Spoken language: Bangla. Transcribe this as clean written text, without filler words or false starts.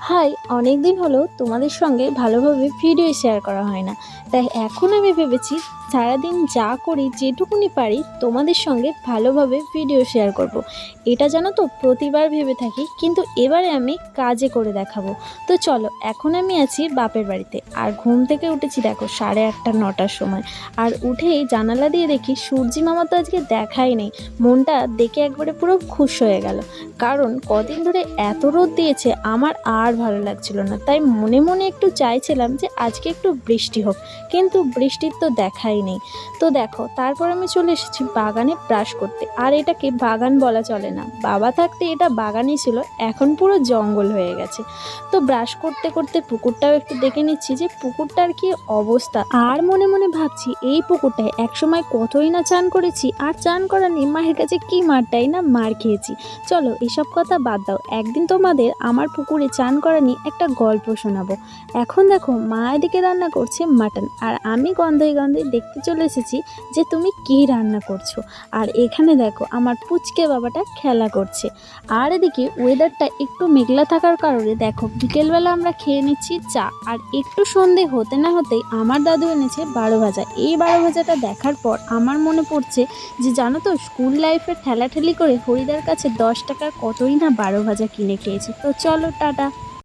হাই, অনেকদিন হলো তোমাদের সঙ্গে ভালোভাবে ভিডিও শেয়ার করা হয় না। তাই এখন আমি ভেবেছি সারাদিন যা করি যেটুকুনি পারি তোমাদের সঙ্গে ভালোভাবে ভিডিও শেয়ার করব। এটা জানো তো প্রতিবার ভেবে থাকি, কিন্তু এবারে আমি কাজে করে দেখাবো। তো চলো, এখন আমি আছি বাপের বাড়িতে, আর ঘুম থেকে উঠেছি দেখো 8:30-9টার সময়। আর উঠেই জানালা দিয়ে দেখি সূর্যি মামা তো আজকে দেখাই নেই। মনটা দেখে একবারে পুরো খুশ হয়ে গেল, কারণ কদিন ধরে এত রোদ দিয়েছে আমার আর ভালো লাগছিল না। তাই মনে মনে একটু চাইছিলাম যে আজকে একটু বৃষ্টি হোক, কিন্তু বৃষ্টির তো দেখাই নেই। তো দেখো, তারপর আমি চলে এসেছি বাগানে ব্রাশ করতে। আর এটাকে বাগান বলা চলে না, বাবা থাকতে এটা বাগানই ছিল, এখন পুরো জঙ্গল হয়ে গেছে। তো ব্রাশ করতে করতে পুকুরটাও একটু দেখে নিচ্ছি যে পুকুরটার কি অবস্থা। আর মনে মনে ভাবছি এই পুকুরটায় একসময় কতই না চান করেছি, আর চান করা নিয়ে মায়ের কাছে কি মারটাই না মার খেয়েছি। চলো এসব কথা বাদ দাও, একদিন তোমাদের আমার পুকুরে চান করা নিয়ে একটা গল্প শোনাবো। এখন দেখো মা এদিকে রান্না করছে মাটন, আর আমি গন্ধে গন্ধে দেখতে চলে এসেছি যে তুমি কি রান্না করছো। আর এখানে দেখো আমার পুচকে বাবাটা খেলা করছে। আর এদিকে ওয়েদারটা একটু মেঘলা থাকার কারণে দেখো বিকেলবেলা আমরা খেয়ে নিচ্ছি চা। আর একটু সন্ধে হতে না হতেই আমার দাদু এনেছে 12 ভাজা। এই 12 ভাজাটা দেখার পর আমার মনে পড়ছে যে জানো তো স্কুল লাইফে ঠেলাঠেলি করে হরিদার কাছে 10 টাকার কতই না 12 ভাজা কিনে খেয়েছি। তো চলো টাটা।